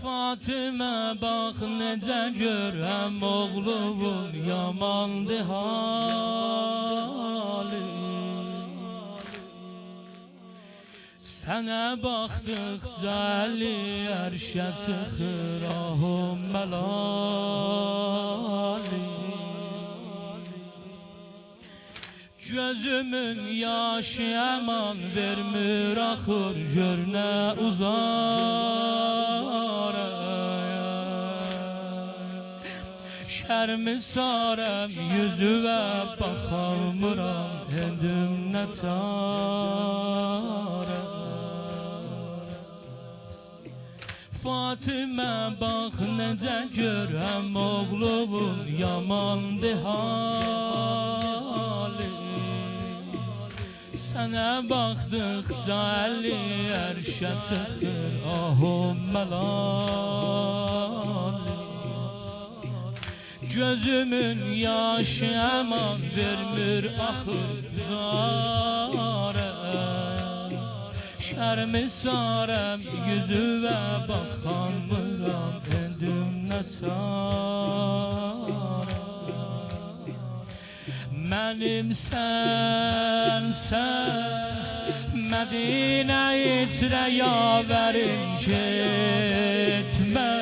Fatıma bax necə görəm oğlumun yamandı halı. Sənə baxdıqca əli ərşə çıxır ahım məlali. Gözümün yaşı əman vermir axır gör nə uzar. Şərmi sarəm yüzüvə baxamıram edim nə çarə. Fatıma bax necə görəm oğlumun yamandı halı. Sənə baxdıqca əli ərşə çıxır ahım məlali. Gözümün yaşı əman vermir axır zarə. Şərmi sarəm yüzüvə baxamıram edim nə çarə. Mənim sənsən Mədinə içrə yavərim getmə.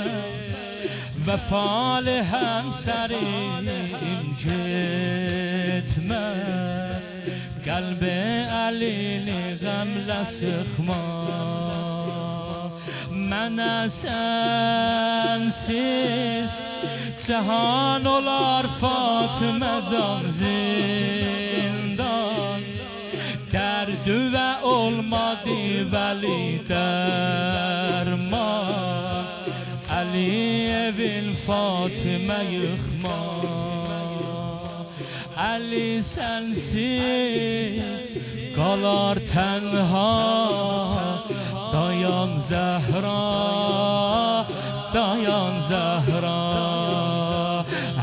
Vəfalı həmsərim getmə. Qəlbi əlini qəmlə sıxma. Mənə sənsiz cahan olar Fatıma can zindan. Dərdü və olmadı vəli dərman. Əliyevin Fatıma yıxma. Əli sənsiz qalar tənha. Dayan Zəhra, dayan Zəhra.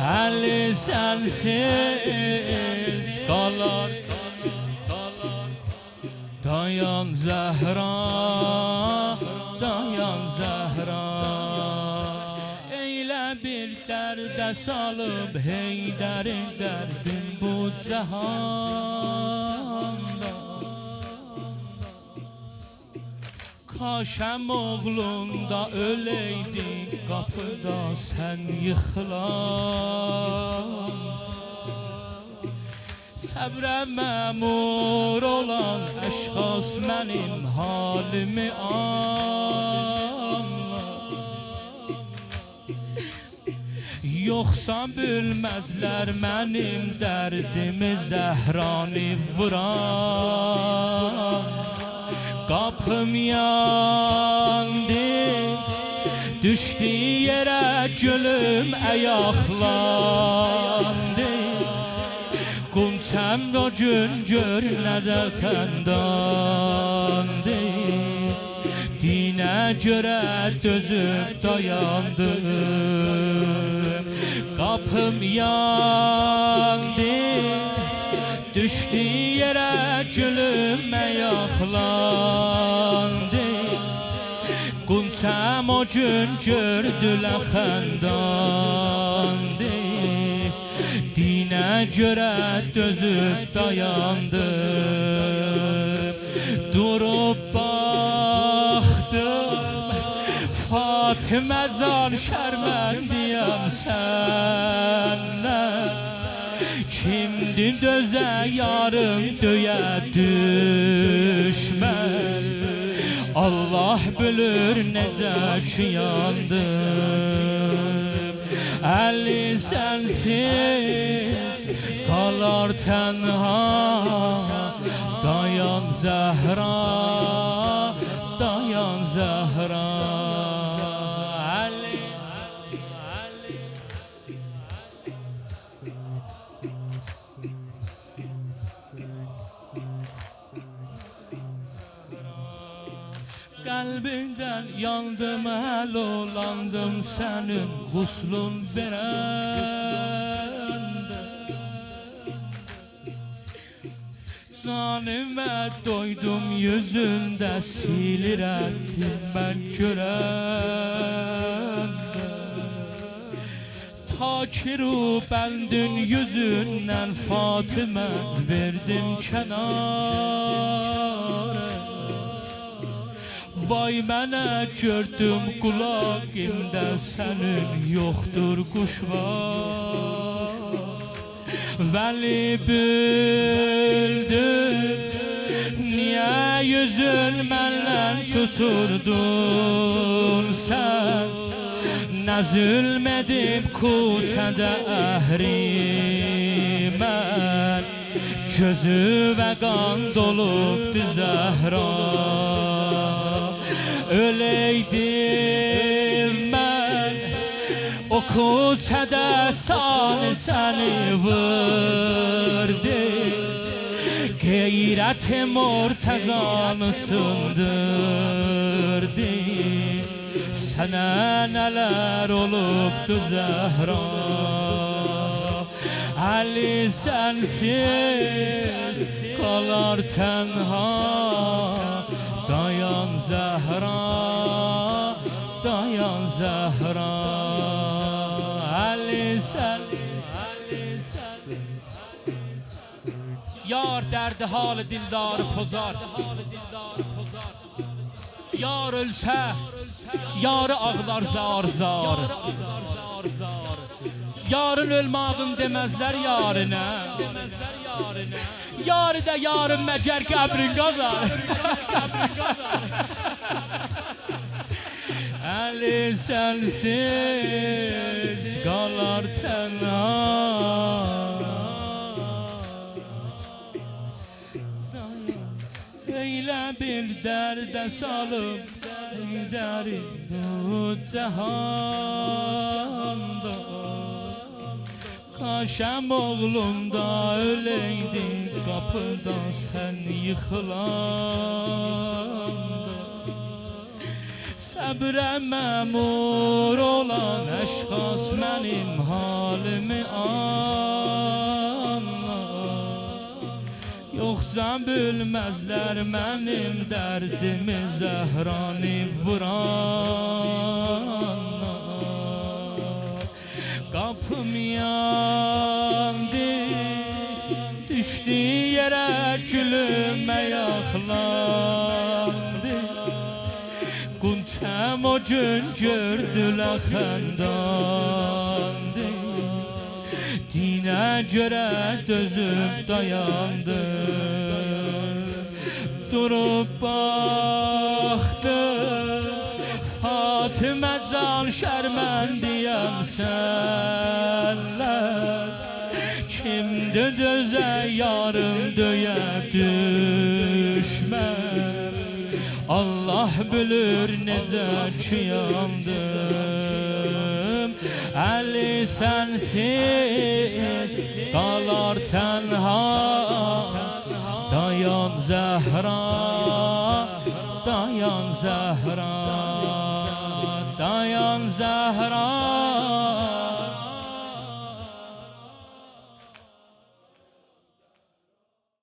Əli sənsiz qalar. Dayan Zəhra, dayan Zəhra. Eylə bir dərdə salıb Heydərin dərdin bu cəhanda. Kaşəm oğlunda öləydi qapıda sən yıxılan. Səbrə məmur olan əşxas mənim halimi anlar. Yoxsa bilməzlər mənim dərdimi Zəhrani vuran. Qapım yandı, düşdü yerə gülüm ayaqlandı. Qunçəm o gün gör nədə xəndandı. Dinə görə dözüb dayandım. Qapım yandı, düşdü yerə gülüm ayaqlandı. Qunçəm o gün gördülə xəndandı. Dinə görə dözüb dayandım. Durub baxdım Fatıma can şərməndiyəm səndən. Kimdi dözə yarım döyə düşmən. Allah bilir necə ki yandım. Əli sənsiz qalar tənha. Dayan Zəhra, dayan Zəhra. Qəlbindən yandım, əl olandım sənin quslun verəndə. Canimə doydum yüzündə silirəm mən görəm. Şakir u bəndin yüzündən Fatimə verdim kənara. Vay mənə gördüm qulağımda sənin yoxdur quşvar. Vəli büldüm niyə yüzün məndən tuturdun sən? Nə zülm edib kuçədə əhrimən, gözü və qan dolubdu Zəhra. Öleydim mən o kuçədə səni vurdu. Qeyrət Murtəzanı sındırdı. Sənə nələr olubdu Zəhra. Əli sənsiz qalar tənha. Dayan Zəhra, dayan Zəhra. Əli sənsiz. Yar dərdi halı dildarı pozar. Yar ölsə, yarı ağlar zar zar. Yarın ölmağın deməzlər yarına. Yarı da yarın məcər qəbrin qazar. Əli sənsiz qalar tənha. Eylə bir dərdə salıb Heydəri bu cəhanda. Kaşəm oğlumda öləydi qapıda sən yıxılanda. Səbrə məmur olan əşxas mənim halimi anlar. Yoxsa bilməzlər mənim dərdimi Zəhrani vuranlar. Qapım yandı, düşdü yerə gülüm ayaqlandı. Qunçəm o gün gördülə xəndandı. Dinə görə dözüb dayandı. Durub baxdı Fatimə can şərməndiyəm sənlər. Kimdir dözə yarım döyə düşmən. Allah bilir necə ki yandım. Əli sənsiz qalar tənha. Dayan Zəhra, dayan Zəhra, dayan Zəhra.